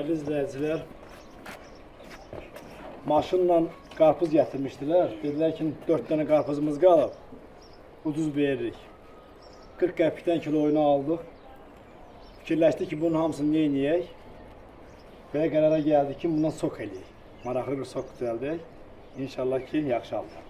Değerli izleyiciler, maşınla karpuz getirmiştiler. Dediler ki 4 tane karpuzumuz qalıb, ucuz veririk. 40 qəpikdən kiloyunu aldıq. Fikirləşdik ki, bunun hamısını neyniyək? Və qərara gəldik ki, bundan sok eləyik. Maraqlı bir sok düzəldək. İnşallah ki, yaxşı alır.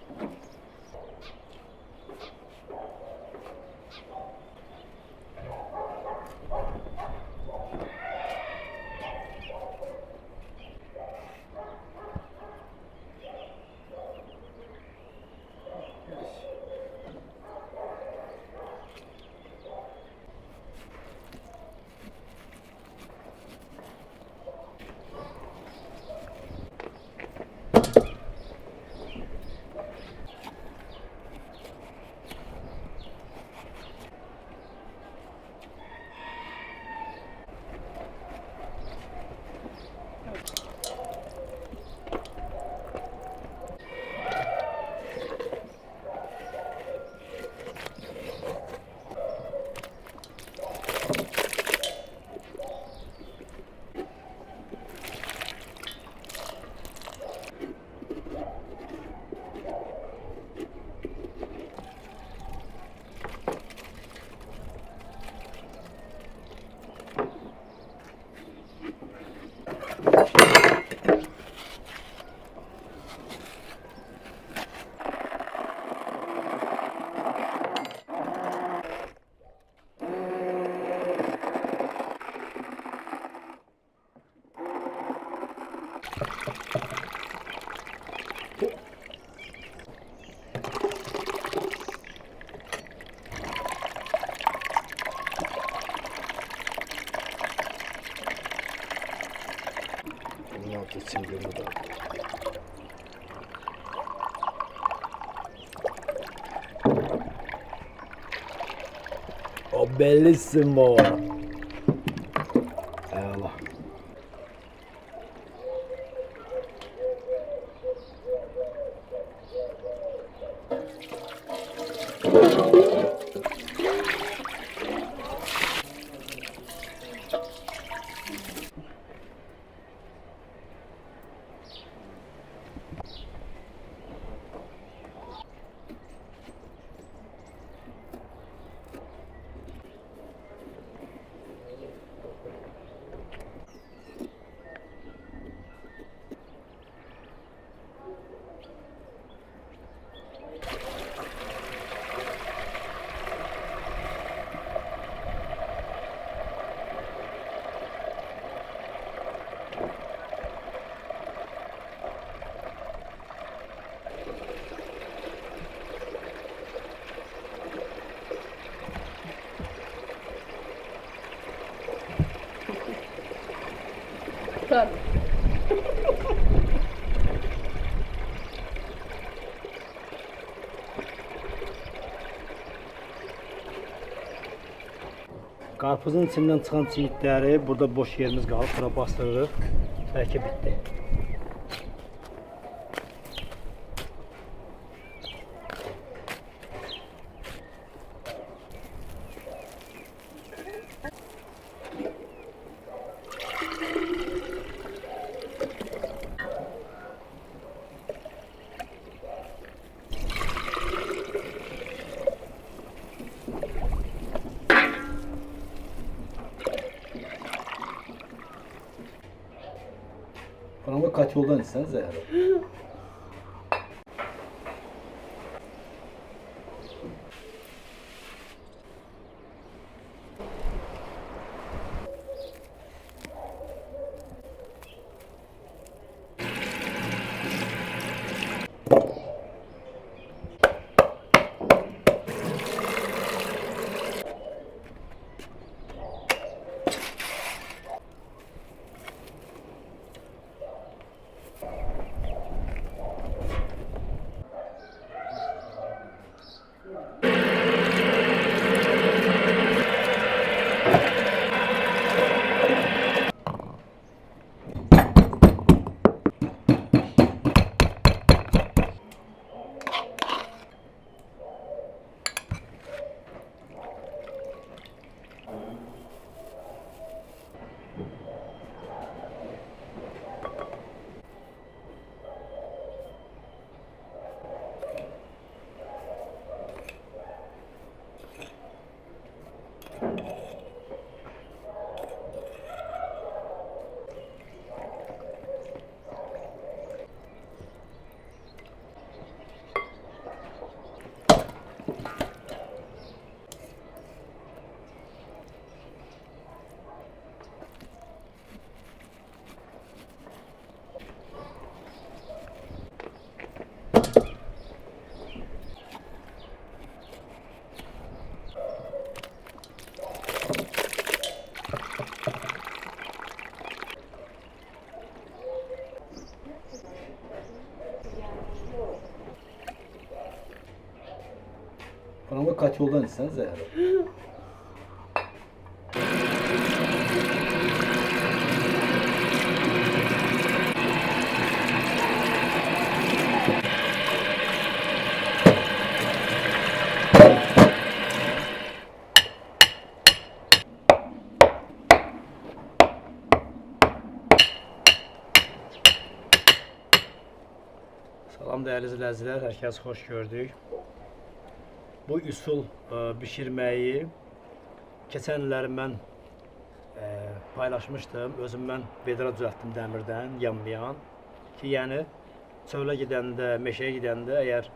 O bellissimo. Eyvallah. Tabii. Karpuzun içindən çıxan çiğitləri burada boş yerimiz qalıb, bura bastırırıq. Bəlkə bitdi. Bana kaç yoldan içseniz eğer. Bana kaç yoldan içseniz ya. Salam değerli izləyicilər, hər kəs xoş gördük. Bu üsul bişirməyi keçən illəri mən paylaşmışdım. Özüm mən vedra düzəltdim dəmirdən, yanmayan. Ki, yəni çölə gedəndə, meşəyə gedəndə əgər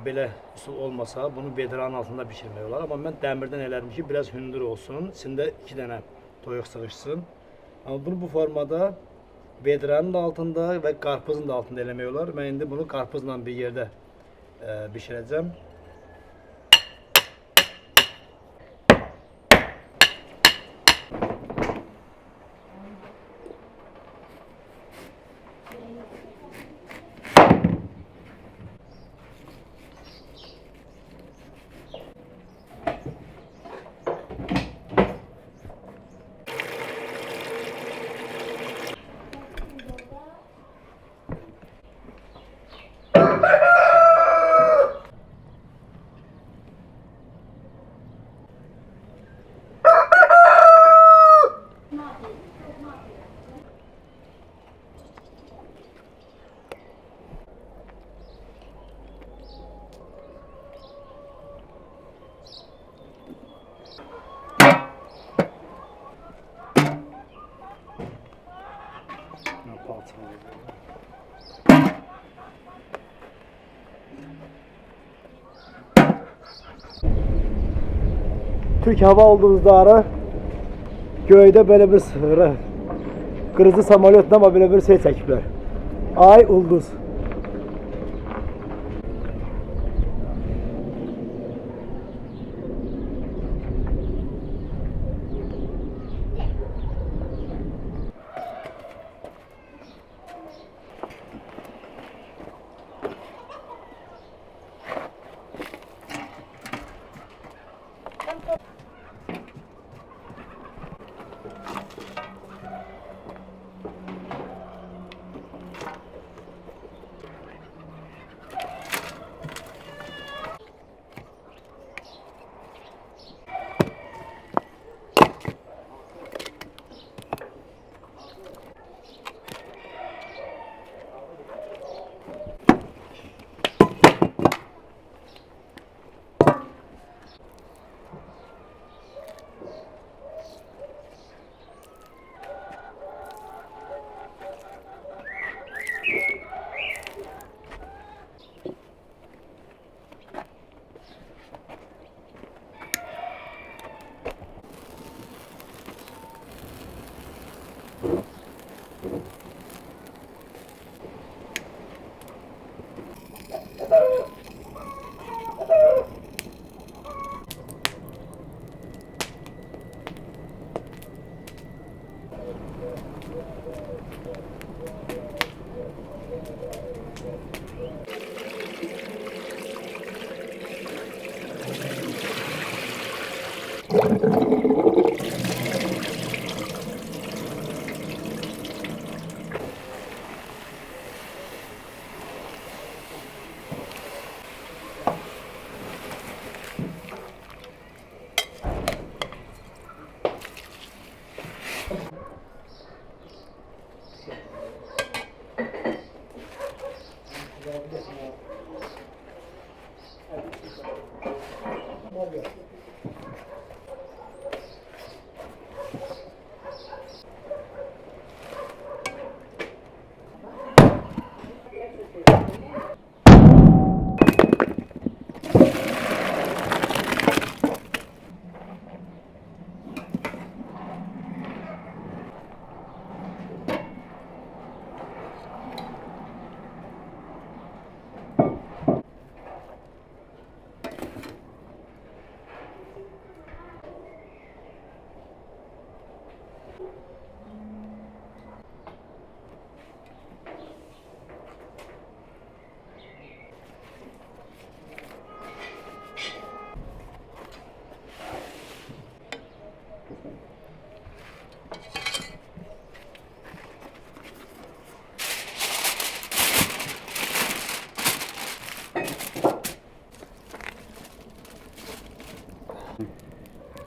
belə üsul olmasa bunu vedranın altında bişirmək olar. Amma mən dəmirdən elədim ki, biraz hündür olsun, içində 2 dənə toyuq sığışsın. Amma bunu bu formada vedranın da altında və qarpızın da altında eləmək olar. Mən indi bunu qarpızla bir yerdə bişirəcəm. Türk Hava Ulduzları göydə belə bir qırıcı samolyotla ama belə bir şey çəkiblər. Ay ulduz.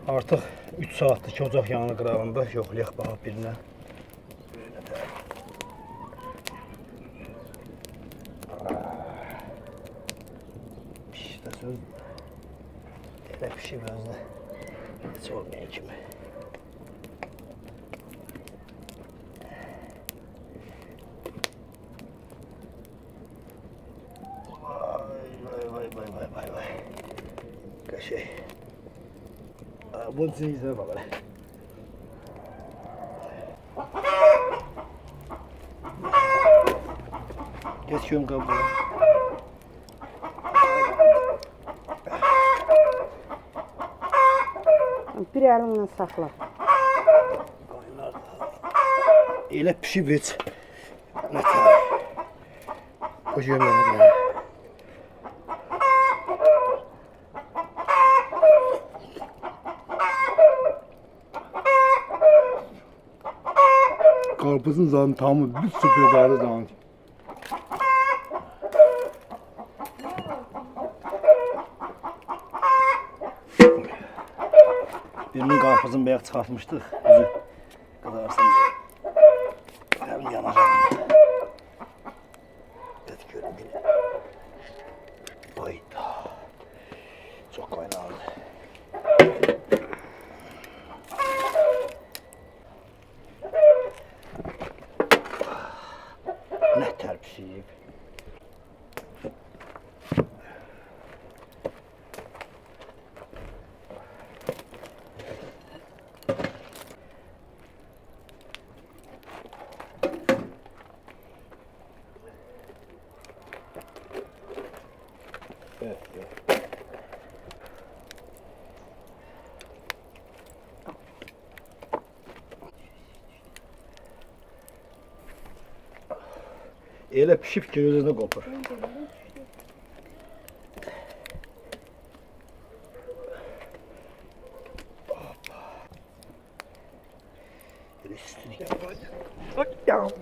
Artıq 3 saatdir ki ocaq yanı qırağında yoxlayaq baxaq birinə. Pişdə söz elə pişib özdə. Heç olmayan kimi. Vay. Qəşəng. Bunun için izleme bak hele. Geçiyorum kabuğu. Bir elinle sakla. Elə pişib heç. Nə tər. O yeməyə. Karpuzun zaten tamı bir süper dağlı zaten. Birinin karpuzun beyaz çıkartmıştık. Yüzü kızarsın diye. Hem yanacağım. Evet görün bile. Hayda. Çok kaynağı. Ne terpişiyip. Evet. Elə pişib ki özünə qopur. Üstüne yapacağım. Bak yandı.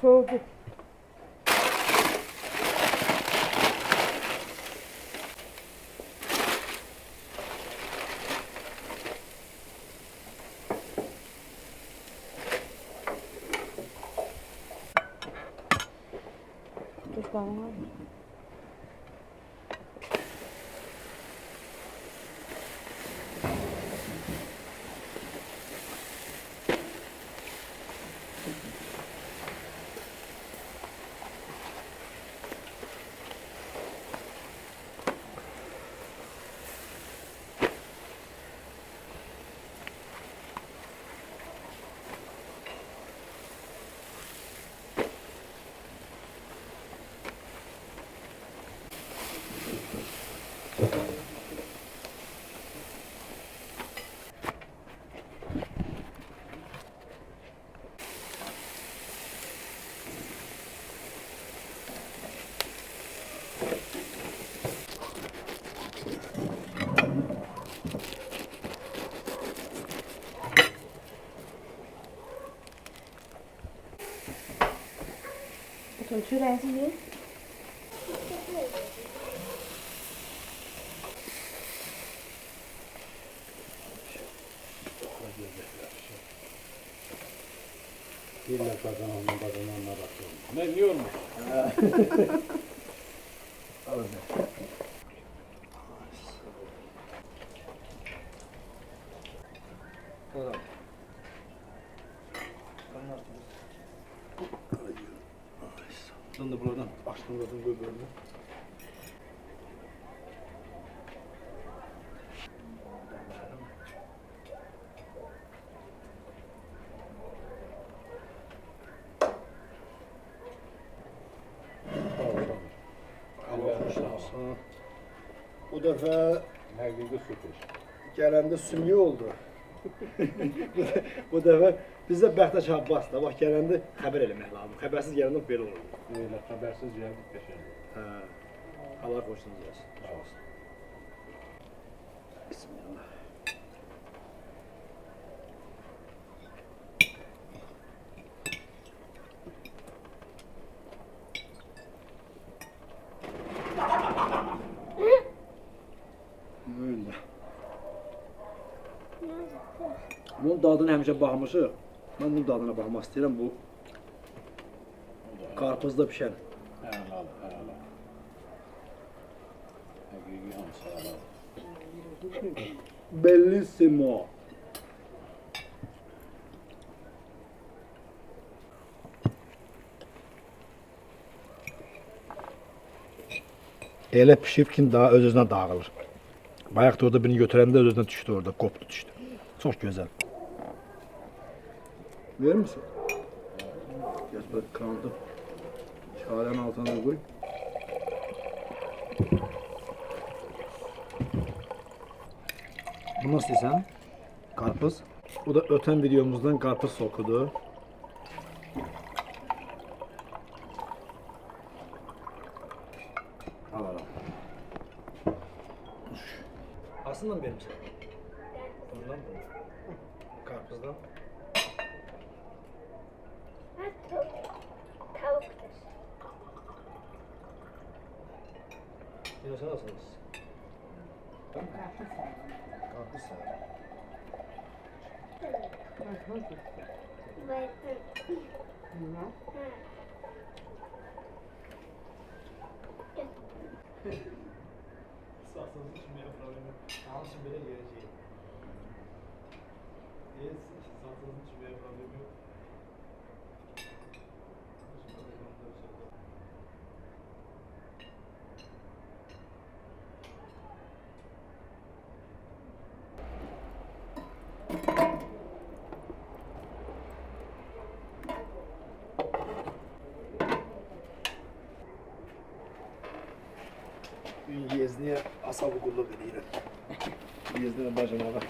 Soğudu. Tuzlarım var mı? Bütün çöreğinizi yiyin. İlla kazananlar atıyor. Ne yiyor mu? Sen de buradan açtın göbeğini. Bu defa Hakiki sütür. gələndə sümüyü oldu. Bu defa bizdə Bəxtaş Abbas da, bax gələndə xəbər eləmək lazım. Xəbərsiz gələndə belə olur. Böyle habersiz geldik peşin. Hə. Allah xoşunuza gəlsin. Sağ olsun. Bismillah. Böyle. Bunun dadına həmişə baxmışıq. Mən bunun dadına baxmaq istəyirəm. Bu qarpızda pişən. Helal, helal. Hakiki hamsi helal. Bellissimo. Elə pişib ki, daha öz-özünə dağılır. Bayaq da orada birini götürəndə öz-özünə düşdü orada, qopdu düşdü. Çox gözəl. Verir misin? Gəl böyle krandı şalənin altına qoy. Bu nasıl desem? Karpuz. Bu da öten videomuzdan karpuz sokudu. Al al. Aslında mı benim sen? Bundan mı? Karpuzdan. Tavuktur. Yine sen nasılsınız? Karpuz sever. Sağsanız içmeye problemi. Alışın bile geleceğim. Sağsanız içmeye problemi yok. Yezdeye asabı kulluk edilir. Yezdeye bacıma da.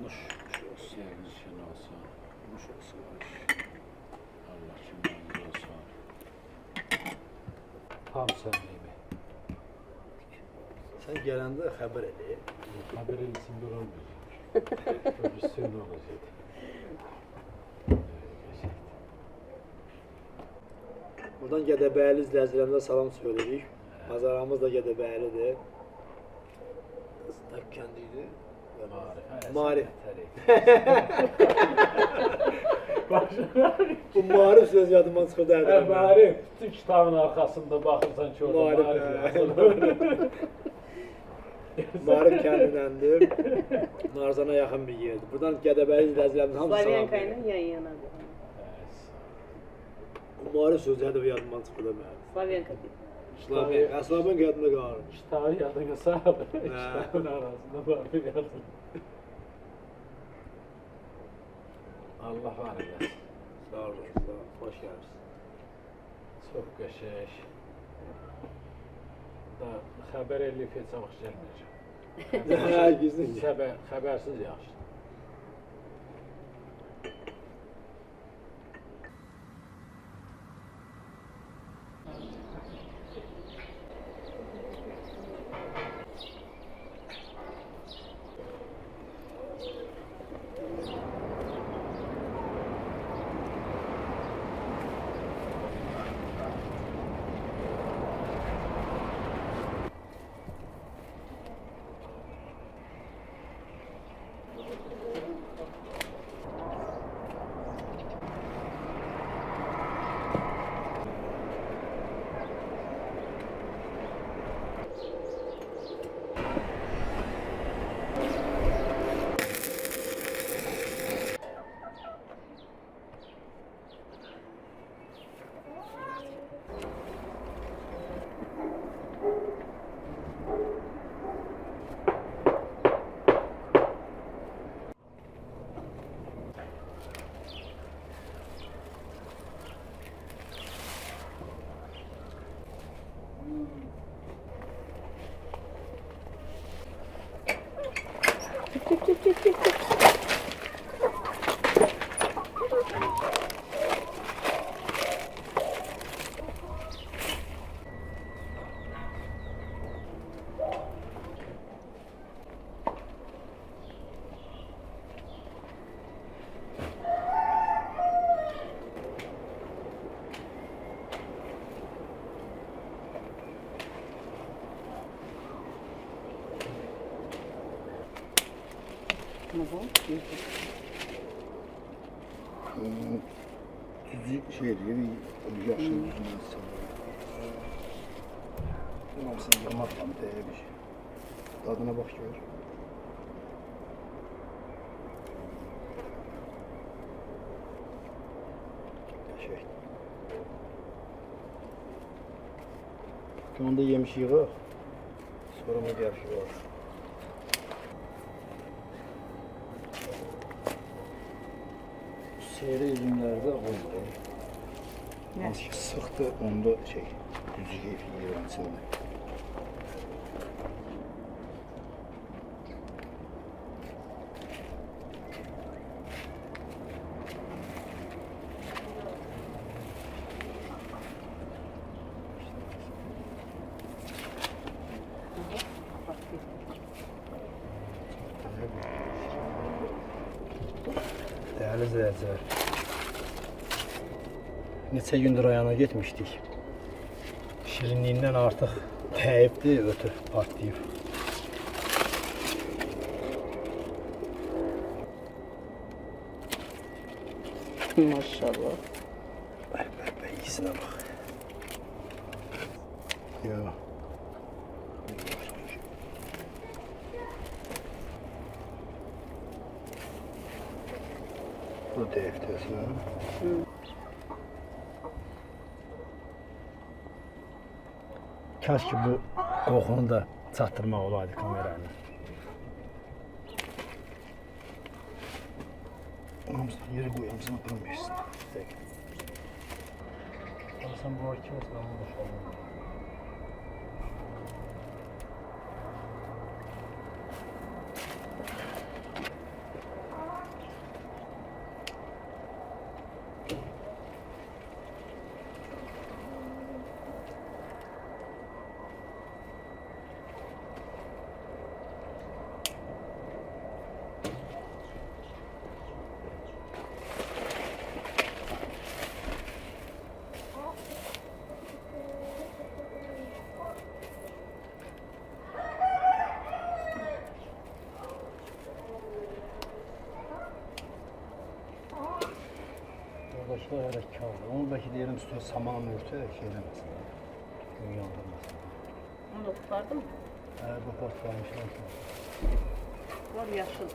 Nuş olsun. Sevgin olsun. Nuş olsun. Allah kimden olsun. Tam sen gibi. Sen gələndə xəbər elə. Haberin isimde olmayacak. Prodüksiyon olacak. Buradan Gədəbəyli izləyicilərimizə salam söyləyirik. Bazarımız da Gədəbəylidir. Qızlar kəndiydi. Marif. Bu Marif söz yadımdan çıxırdı hər Marif. Bütün kitabın arkasında bakırsan ki orada Marif yazılır. Marif kəndinəndir. Narzana yaxın bir yerdir. Buradan Gədəbəyli izləyicilərimizə hamısı salam Slavyanka verir. ile yan yanadır. Bu Marif sözü hədə yadımdan çıxırdı mənim. Slavyanka değil. Slavyanka. Slavyanka yadımda qalır. Kitabı yadına sağdı. Kitabın arasında Marif yazılır. Allah var eylesin. Sağ olun. Sağ olun. Hoş geldiniz. Çok qəşəng. Da xəbər eləyib heç vaxt gəlməyəcəm. Hə, gizlincə. Xəbərsiz yaxşı. Düzü şey diyor, yaşlı düzünden sonra. Tamam sen yamakla bir şey. Tadına bak gör. Şey. Onda yemiş yığı. Sonra mı gerçi var. Seyre üzümlerde oldu. Azıcık sıktı, onda şey, düzü keyfi yiyen sende. Değerli izləyicilər, neçə gündür ayana getmişdik. Şirinliyindən artıq təyibdi, ötür, partlayıb. Maşallah. Bə, iyisinə bax. Yo. Bu deftəsi. Kaş ki bu qoxunu da çatdırmaq olaydı kamerayla. Hamısını yere koyamsın, atamıyorsun. Sen bu arki olsun ama boşalma. Başka öyle kağıt. Onu belki diyelim üstüne saman örtü şeylemesin. Gün yandırmasın. Onu da kurtardın mı? Bu portföymüşler. Var yaşıldı.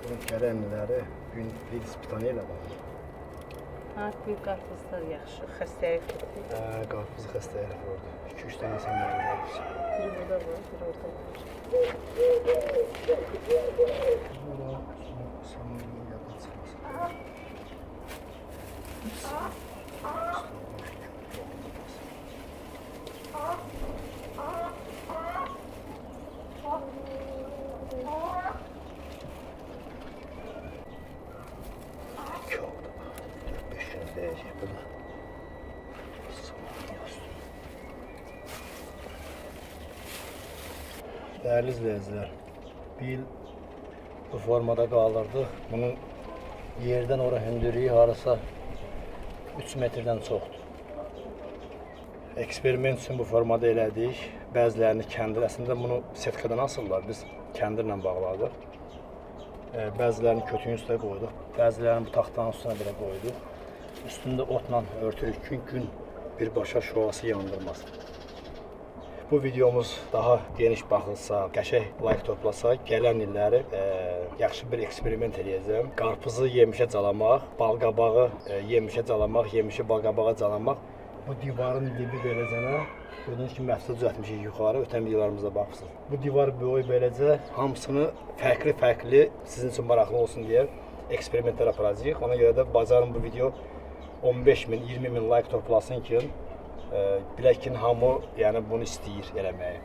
Bunun keremlileri gün Filiz pitaniyle bağlı. Ha, büyük qarpızlar yaxşı, xəstəyə tutdu. Qarpızı xəstə herif orada. 2-3 tane sen vermiş. Biri burada var, biri orada var. Burada samanın yadan çıkmasın. Kağıda bak. 5 gün değecek buna. Saman yazdı. Değerli izleyiciler, bir yıl bu formada qalırdı. Bunun yerdən ora hündürlüyü harasa 3 metrdən çoxdur. Eksperiment üçün bu formada elədik. Bəzilərini kəndir, əslində bunu setkadan asırlar. Biz kəndirlə bağladıq. Bəzilərini kötüyün üstə qoyduq. Bəzilərini bu taxtanın üstünə belə qoyduq. Üstündə otla örtürük ki, gün birbaşa şoası yandırmasın. Bu videomuz daha geniş baxılsa, qəşəng like toplasa, gələn illəri yaxşı bir eksperiment eləyəcəm. Qarpızı yemişə calamaq, balqabağı yemişə calamaq, yemişi balqabağa calamaq. Bu divarın dibi beləcənə, gördüyünüz kimi məhsul düzəltmişik yuxarı, ötən videolarımızda baxırsınız. Bu divar boyu beləcə hamısını fərqli sizin üçün maraqlı olsun deyə eksperimentlər aparacağıq. Ona görə də bacarın bu video 15.000, 20.000 like toplasın ki, bilək ki, hamı yəni bunu istəyir eləməyi.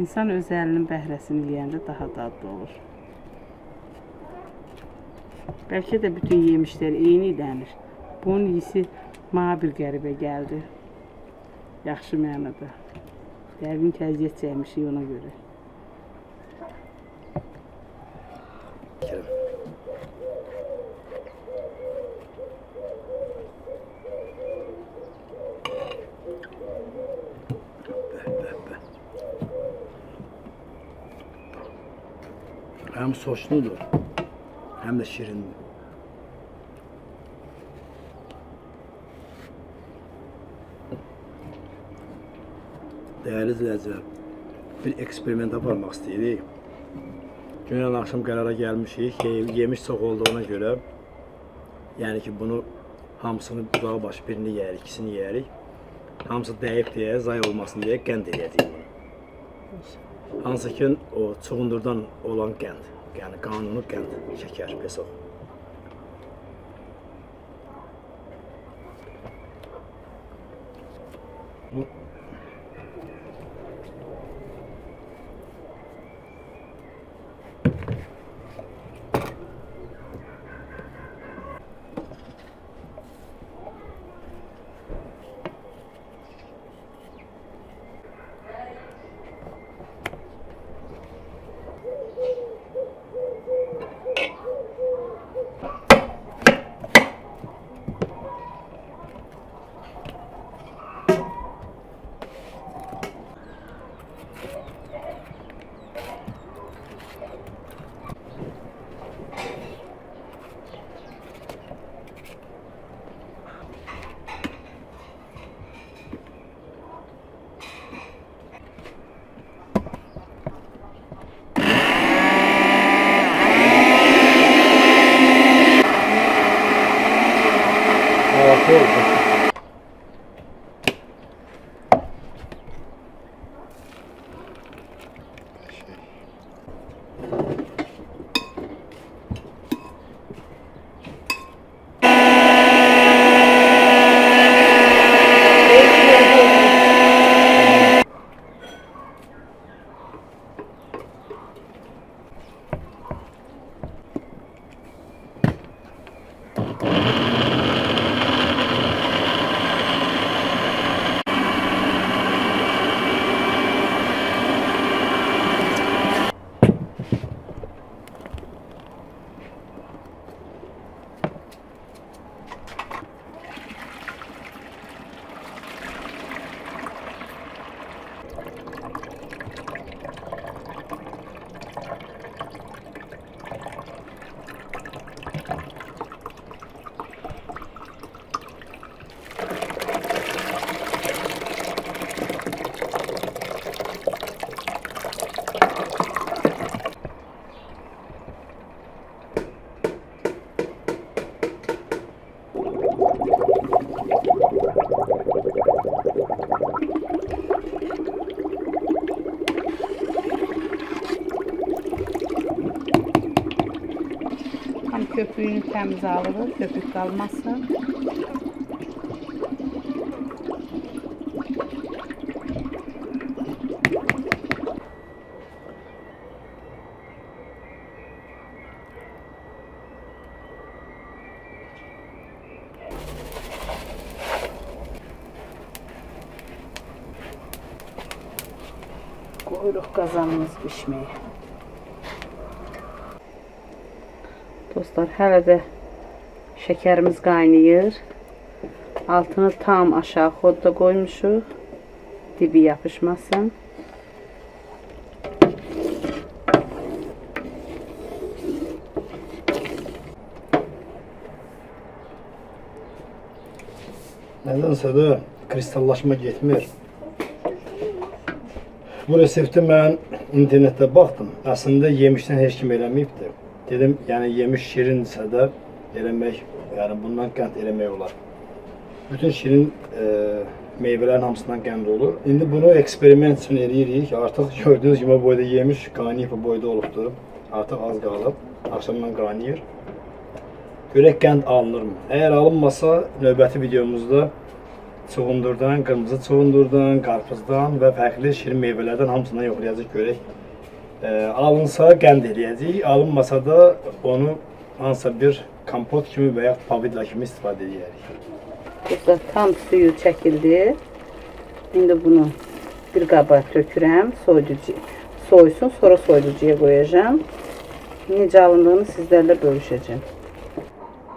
İnsan öz əlinin bəhrəsini yeyəndə daha dadlı olur. Bəlkə də bütün yemişlər eyni dənir. Bunun iyisi mənə bir qəribə gəldi. Yaxşı mənada. Yəqin ki, əziyyət çəkmişik ona görə. Həm soçludur, həm də şirindir. Dəyərli izləyicilər, bir eksperiment aparmaq istəyirik. Günən axşam qərara gəlmişik, yemiş çox olduğuna görə, yəni ki, bunu hamısını budağı başı birini yeyərik, ikisini yeyərik. Hamısı dəyib deyə, zay olmasın deyə qənd eləyəcəyik bunu. Hansı ki, o çuğundurdan olan qənd, yəni qanunu qənd, şəkər, peso. Təmiz alırıq, köpük qalmasın. Qoyuruq qazanımız pişməyə. Dostlar, hələ də şəkərimiz qaynayır. Altını tam aşağı xodda qoymuşuq. Dibi yapışmasın. Nədənsə də kristallaşma getmir. Bu resepti mən internetdə baxdım. Əslində yemişdən heç kim eləməyibdir. Dedim, yəni yemiş şirindirsə də eləmək, yəni bundan qənd eləmək olar. Bütün şirin meyvələrin hamısından qənd olur. İndi bunu eksperiment üçün eləyirik. Artıq gördüyünüz kimi boyda yemiş qaynayıb bu boyda olubdur. Artıq az qalıb. Axşamdan qaynayır. Görək qənd alınırmı? Əgər alınmasa növbəti videomuzda çuğundurdan, qırmızı çuğundurdan, qarpızdan və fərqli şirin meyvələrdən hamısından yoxlayacaq görək. Alınsa qənd eləyəcək, alınmasa da onu hansısa bir kompot kimi və ya pavidla kimi istifadə edəcəyik. Dostlar, tam suyu çəkildi. İndi bunu bir qaba tökürəm, soysun, sonra soyuducuya qoyacağım. Necə alındığını sizlərlə bölüşəcəm.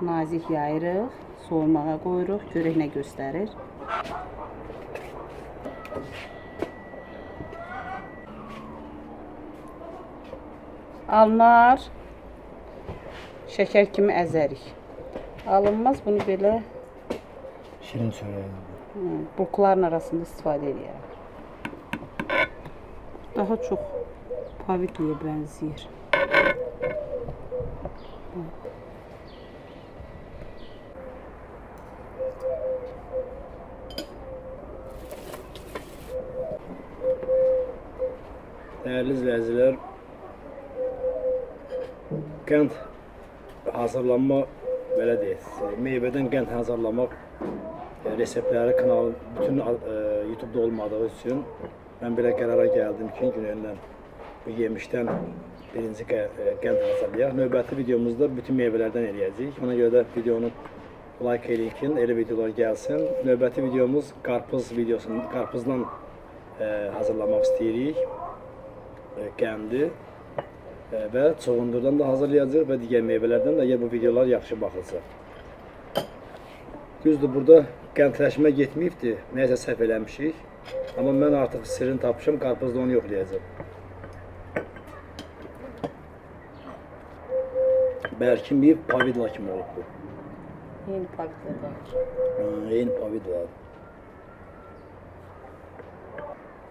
Nazik yayırıq, soymağa qoyuruq, görək nə göstərir. Alınar, şəkər kimi əzərik. Alınmaz, bunu belə Şirin çörəyi. bulqların arasında istifadə edək. Daha çox pavidliyə bənzəyir. Dəyərli izləyicilər, qənd hazırlanma, belə deyək, meyvədən qənd hazırlamaq reseptləri kanalı bütün YouTube-da olmadığı üçün mən belə qərara gəldim ki, günlərlə bu yemişdən birinci qənd hazırlayaq. Növbəti videomuzda bütün meyvələrdən eləyəcəyik. Ona görə də videonu like eləyin ki, elə videolar gəlsin. Növbəti videomuz qarpız videosunu, qarpızdan hazırlamaq istəyirik. Qəndi və çuğundurdan da hazırlayacaq və digər meyvələrdən də əgər bu videolar yaxşı baxılsa. Düzdür, burada qəndləşmə getməyibdir, nəyəsə səhv eləmişik. Amma mən artıq sirrini tapmışam, qarpızda onu yoxlayacaq. Bərkiməyib, pavidla kimi olub bu. Yeni pavidlər var. Yeni pavid var.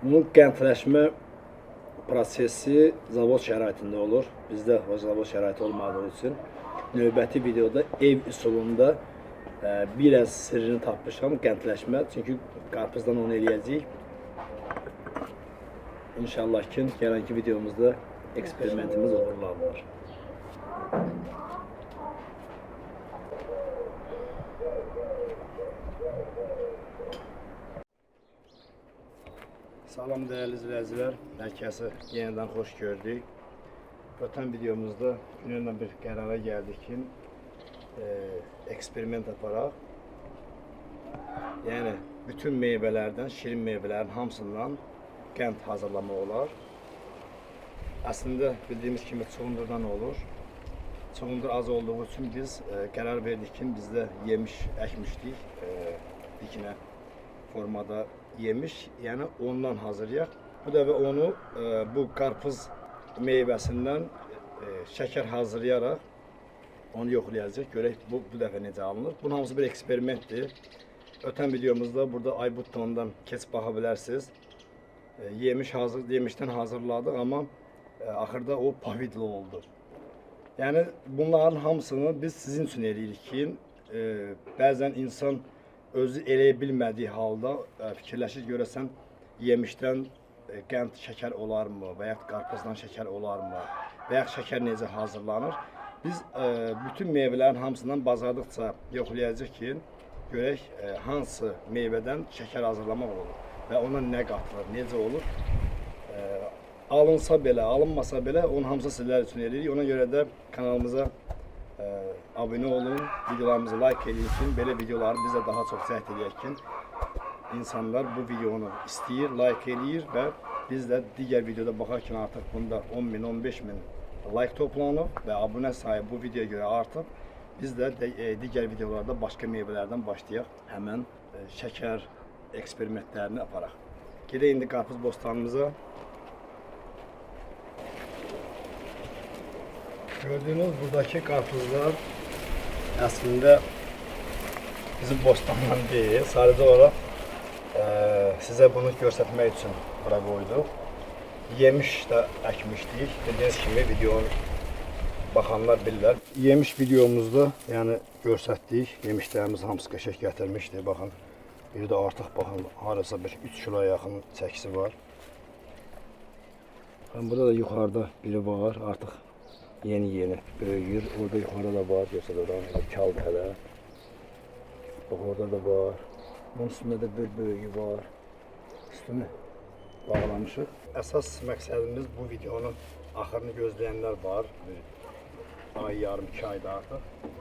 Bunun qəndləşmə prosesi zavod şəraitində olur. Bizdə o zavod şəraiti olmadığı üçün növbəti videoda ev üsulunda biraz sirrini tapmışam, qəndləşmə. Çünki qarpızdan onu eləyəcəyik. İnşallah ki, gələnki videomuzda eksperimentimiz uğurlanır. Salam dəyərli izləyicilər, hər kəsi yenidən xoş gördük. Ötən videomuzda günlərlə bir qərara gəldik ki, eksperiment aparaq. Yəni, bütün meyvələrdən, şirin meyvələrin hamısından qənd hazırlamaq olar. Əslində, bildiyimiz kimi çuğundurdan olur. Çuğundur az olduğu üçün biz qərar verdik ki, bizdə yemiş əkmişdik, dikinə formada yemiş, yəni ondan hazırlayaq. Bu dəfə onu bu qarpız meyvəsindən şəkər hazırlayaraq onu yoxlayacaq. Görək bu dəfə necə alınır. Bunun hamısı bir eksperimentdir. Ötən videomuzda burada Aybut tonundan keçib baxa bilərsiniz. Yemişdən hazırladıq, amma axırda o pavidli oldu. Yəni bunların hamısını biz sizin üçün eləyirik ki, bəzən insan özü eləyə bilmədiyi halda fikirləşir, görəsən yemişdən qənd şəkər olarmı və ya qarpızdan şəkər olarmı və ya şəkər necə hazırlanır. Biz bütün meyvələrin hamısından bazardıqca yoxlayacağıq ki, görək hansı meyvədən şəkər hazırlamaq olur və ona nə qatılır, necə olur. Alınsa belə, alınmasa belə onun hamısı sizlər üçün edirik. Ona görə də kanalımıza abunə olun, videolarımızı like edin ki, belə videoları biz də daha çox cəhd edək ki, insanlar bu videonu istəyir, like edir və biz də digər videoda baxarkən artıq bunda 10.000, 15.000 like toplanıb və abunə sayı bu videoya görə artıb. Biz də digər videolarda başqa meyvələrdən başlayaq, həmən şəkər eksperimentlərini aparaq. Gedək indi qarpız bostanımıza. Gördüyünüz buradakı qarpızlar əslində bizim bostandan deyil, sadəcə olaraq sizə bunu göstərmək üçün bura qoyduq. Yemiş də əkmişdik, dediyiniz kimi videonu baxanlar bilirlər. Yemiş videomuzda yəni göstərdik, yemişlərimiz hamısı qəşəng gətirmişdi, baxın. Bir də artıq baxın, harasa 3 kiloya yaxın çəkisi var. Burada da yuxarıda biri var, artıq yeni böyüyür. Orada yuxarıda da var, görsədə oranı kaldı hələ. Bax, orada da var. Bunun üstündə də bir böyüyü var. Üstünü bağlamışıq. Əsas məqsədimiz bu videonun axırını gözləyənlər var. Bir ay, yarım, 2 ayda artıq.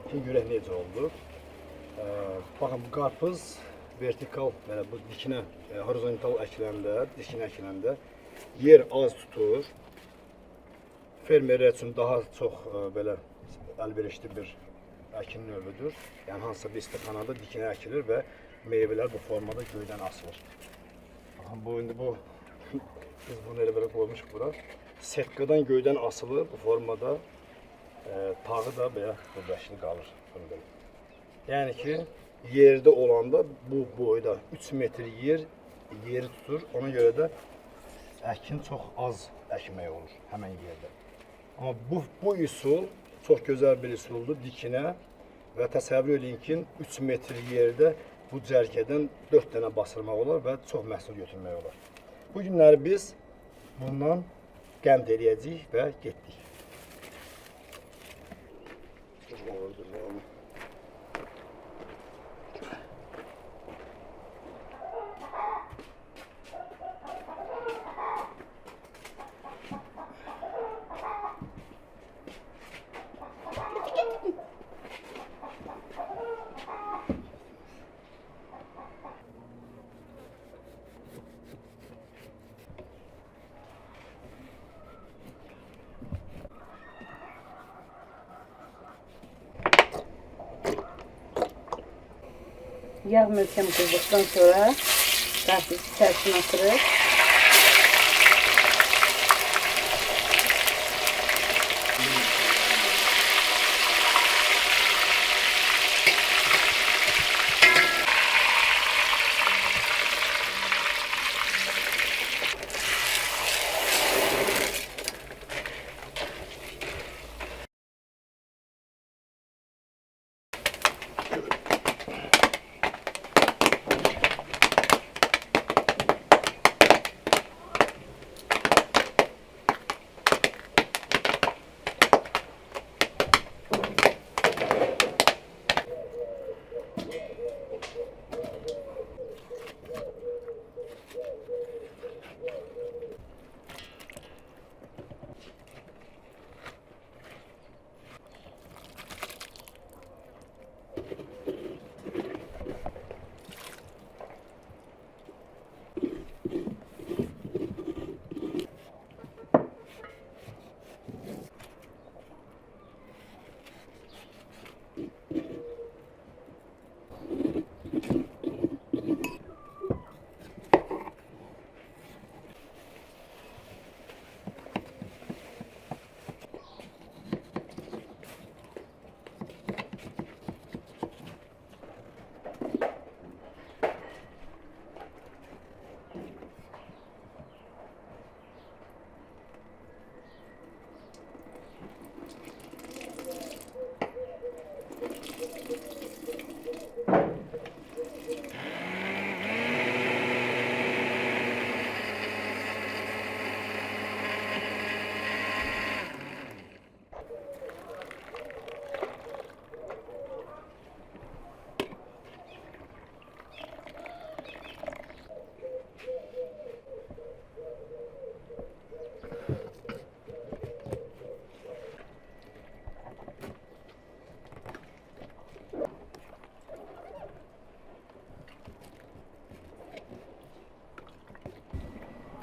Ki, görək necə oldu. Baxın, bu qarpız vertikal, yəni bu dikinə, horizontal əkiləndə, dikinə əkiləndə yer az tutur. Fermerlər üçün daha çox belə əlverişli bir əkin növüdür. Yəni hansısa bir istiqanada dikinə əkilir və meyvələr bu formada göydən asılır. Baxın, bu biz bunu elə belə qoymuşuq bura. Setkadan göydən asılır bu formada. Tağı da belə birləşli qalır. Yəni ki, yerdə olanda bu boyda 3 metr yeri tutur. Ona görə də əkin çox az əkmək olur həmən yerdə. Amma bu üsul çox gözəl bir üsuldur dikinə və təsəvvür edin ki, 3 metr yerdə bu cərgədən 4 dənə basırmaq olar və çox məhsul götürmək olar. Bu günləri biz bundan qənd eləyəcəyik və getdik. Yağ möhkəm qızdıqdan sonra qarpızı içərisine atırıq.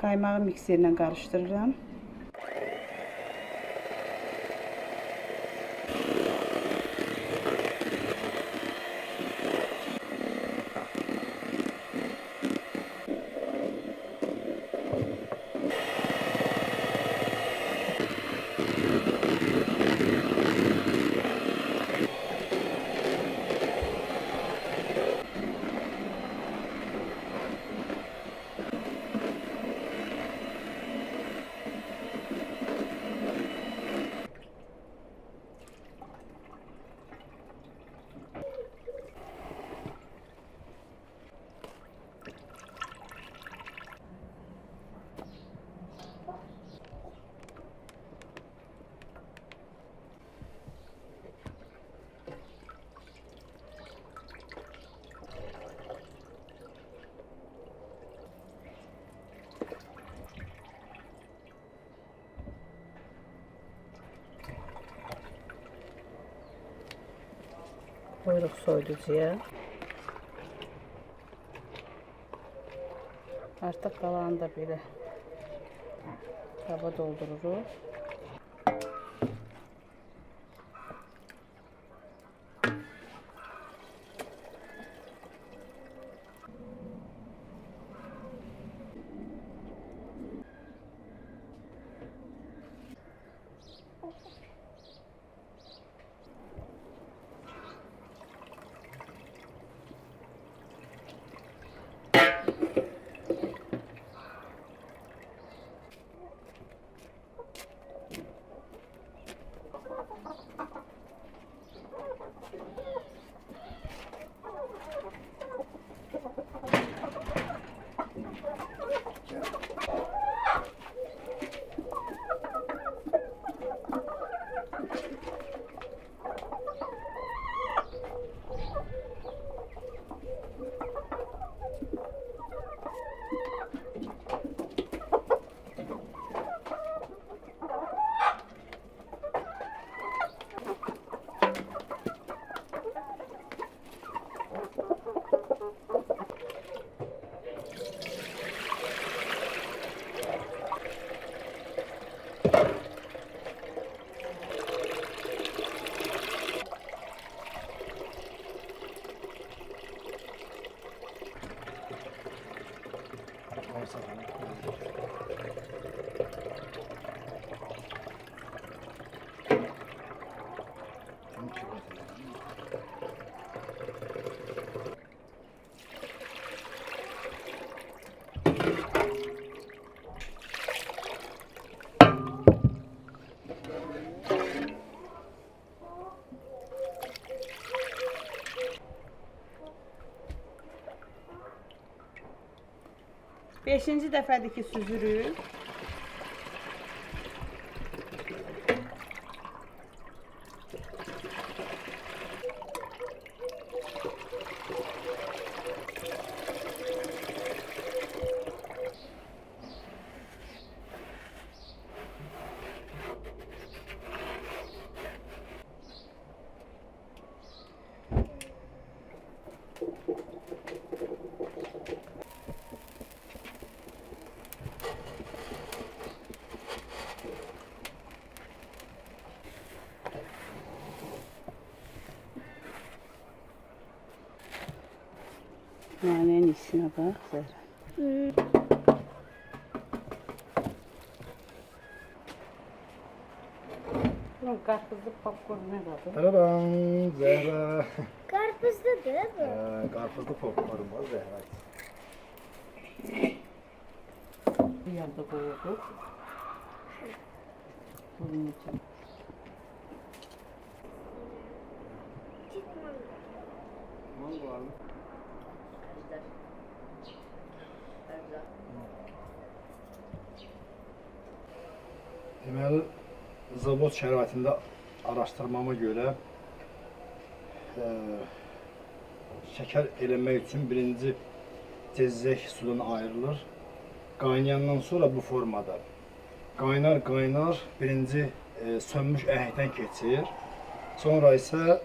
Qaymağı mikserlə qarışdırıram. Koyuruq soyuducuya. Artıq qalanı da belə qaba doldururuq. Beşinci dəfədir ki süzürük. Nanenin içine bak Zehra. Bunun karpuzlu popcorn ne tadı? Tadam, Zehra. Karpuzlu değil mi? Karpuzlu popcorn var Zehra. Bir yanda koyduk. Bunun için. Mango var mı? Deməli, zavod şəraitində araşdırmama görə şəkər eləmək üçün birinci cezzək sudan ayrılır. Qaynayandan sonra bu formada qaynar birinci sönmüş əhəkdən keçir. Sonra isə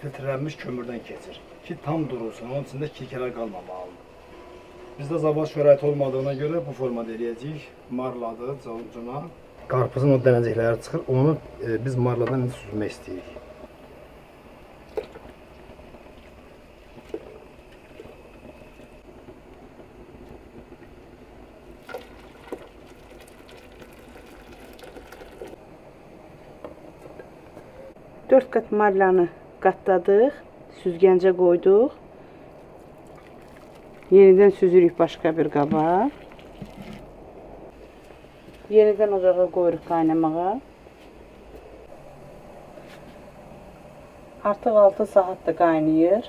filtrlənmiş kömürdən keçir ki tam durulsun. Onun içində kirkələr qalmamalıdır. Bizdə zavod şəraiti olmadığına görə bu formada eləyəcəyik. Marladı cana. Qarpızın o dənəcikləri çıxır, onu biz marladan indi süzmək istəyirik. Dörd qat marlanı qatladıq, süzgəncə qoyduq. Yenidən süzürük başqa bir qaba. Yenidən ocağa qoyuruq qaynamağa. Artıq 6 saatdır qaynayır.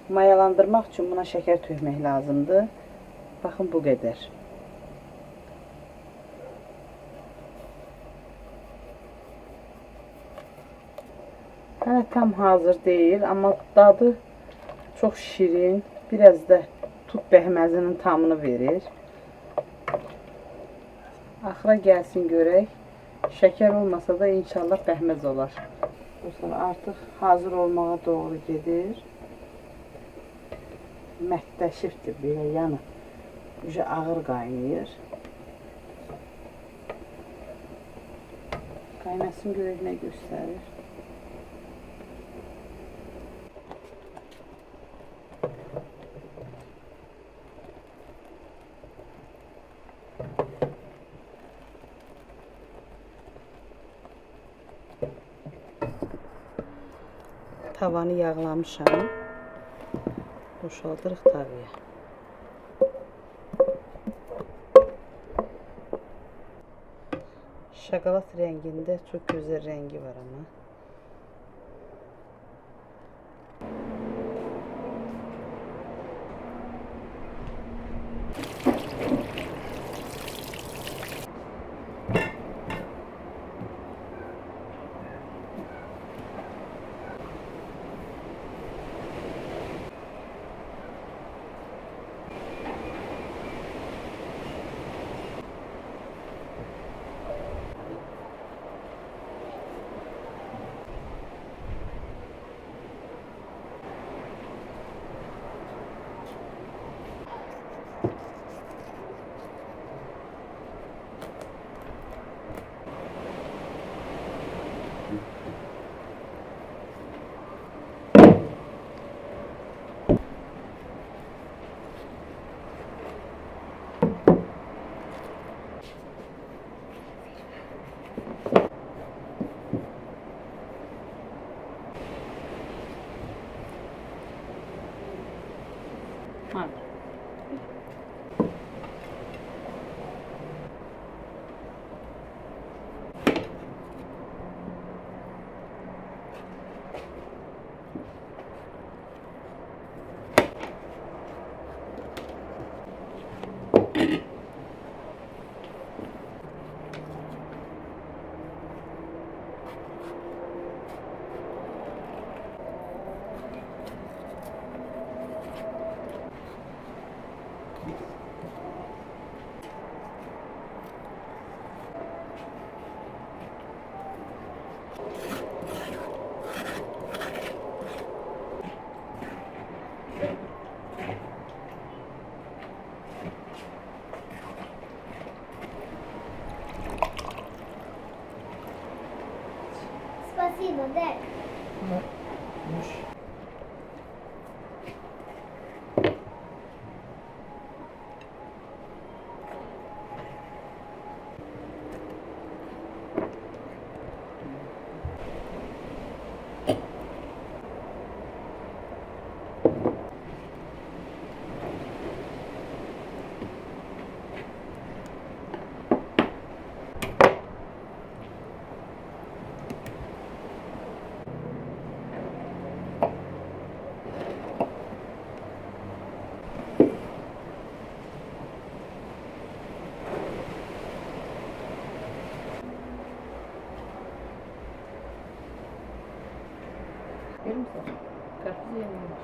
Mayalandırmaq üçün buna şəkər tökmək lazımdır. Baxın bu qədər. Hələ tam hazır deyil, amma dadı çox şirin. Biraz da tut bəhməzinin tamını verir. Axıra gəlsin görək. Şəkər olmasa da inşallah bəhməz olar. Dostlar, artıq hazır olmağa doğru gedir. Məhdəşifdir belə yanı. Üzə ağır qaynayır. Qaynasın görək nə göstərir. Tavanı yağlamışam. Boşaldırıq tavaya. Şokolad rəngində çox gözəl rəngi var amma. Hadi. Спасибо, Дед. Görür müsün? Karpuz yenilmiş.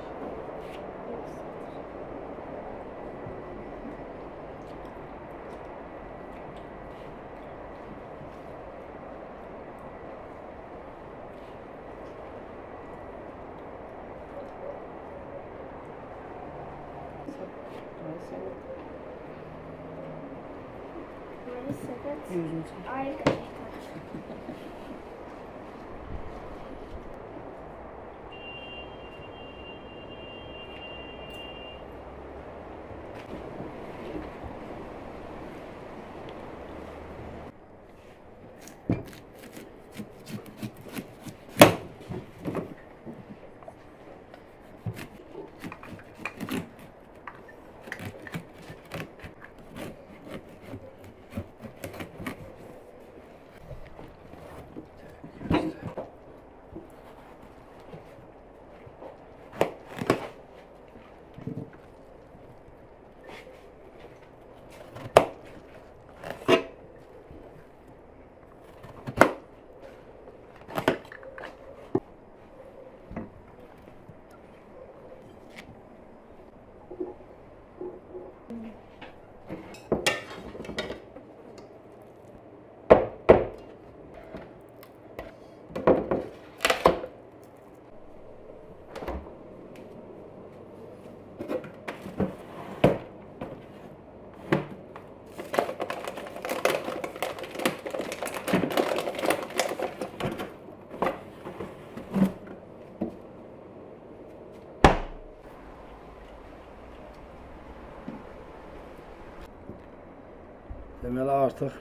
Deməli artıq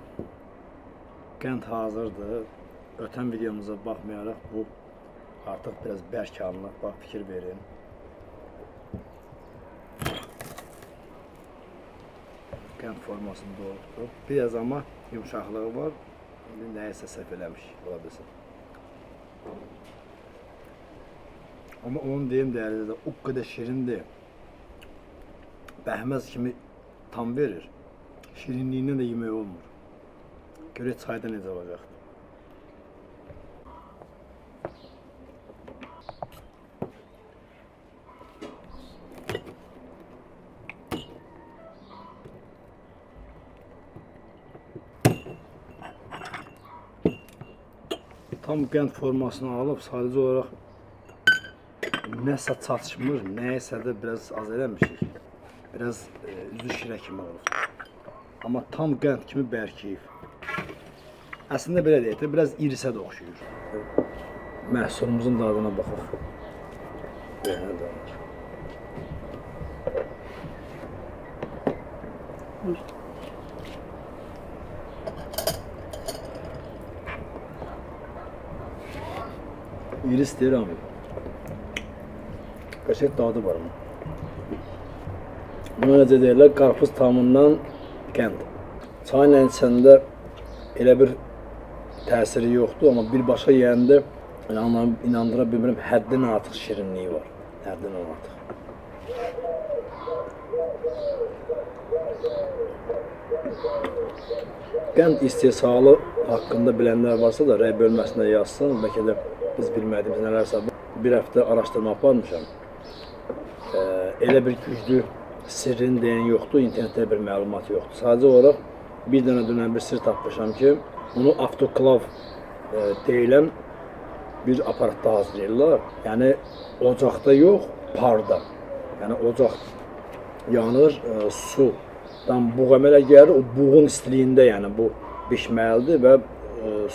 qənd hazırdır. Ötən videomuza baxmayaraq bu artıq biraz bərk alınır. Bax, fikir verin. Qənd formasını doğrultduq. Biraz amma yumşaqlığı var. İndi nəyəsə səhv eləmiş ola bilsin. Amma onun deyim dəyərli də o qədər şirindir. Bəhməz kimi tam verir. Şirinliyindən də yemək olmur. Görək çayda necə olacaq. Tam qənd formasını alıb sadəcə olaraq nəsə çatışmır, nəyəsə də biraz az eləmişik. Biraz üzü şirə kimi olub. Amma tam qənd kimi bərkiyib. Əslində belə deyək də, biraz irisə də oxşuyur. Məhsulumuzun dadına baxaq. Belə dadır. İris deyir amma. Qəşəng dadı var mı? Buna necə deyirlər? Qarpız tamından qənd. Çayla içəndə elə bir təsiri yoxdur, amma birbaşa yeyəndə inandıra bilmirəm, həddən artıq şirinliyi var. Həddən artıq. Qənd istehsalı haqqında bilənlər varsa da rəy bölməsində yazsın. Bəlkə də biz bilmədiyimiz nələrsə. Bir həftə araşdırma aparmışam. Elə bir güclü sirrini deyən yoxdur, internetdə bir məlumat yoxdur. Sadəcə olaraq bir dənə dönən bir sir tapmışam ki, onu avtoklav deyilən bir aparatda hazırlayırlar. Yəni ocaqda yox, parda. Yəni ocaq yanır, sudan buğ əmələ gəlir, o buğun istiliyində yəni bu bişməlidir və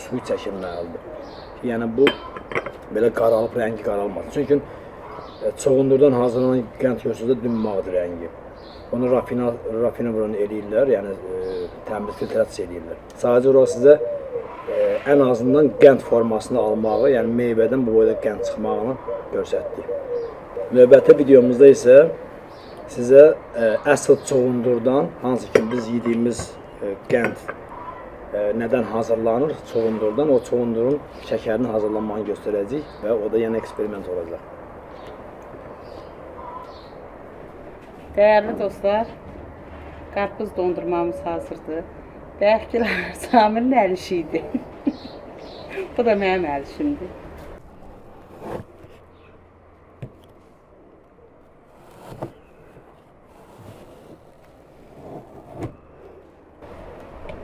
suyu çəkilməlidir. Yəni bu belə qaralıb, rəngi qaralmaz. Çünki çoğundurdan hazırlanan qənd görsüzdə dünmağdır rəngi. Onu rafinavron eləyirlər, yəni təmiz filtrasiya eləyirlər. Sadəcə olaraq sizə ən azından qənd formasını almağı, yəni meyvədən bu boyda qənd çıxmağını göstərdik. Növbəti videomuzda isə sizə əsl çoğundurdan, hansı ki biz yediyimiz qənd nədən hazırlanır çoğundurdan, o çoğundurun şəkərini hazırlanmağını göstərəcək və o da yəni eksperiment olacaq. Değerli dostlar, qarpız dondurmamız hazırdır. Deyək ki, Samirin əl işiydi. Bu da mənim əl işimdir.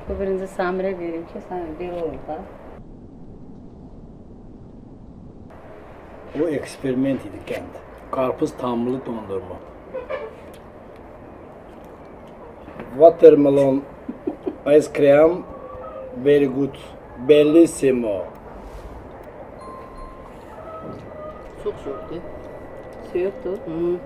Bu birinci Samirə verim ki, sən bir olur da. O eksperiment idi qənd. Qarpız tamlı dondurma. Watermelon ice cream very good. Bellissimo. Çok soğuk değil. Soğuktu. Hı.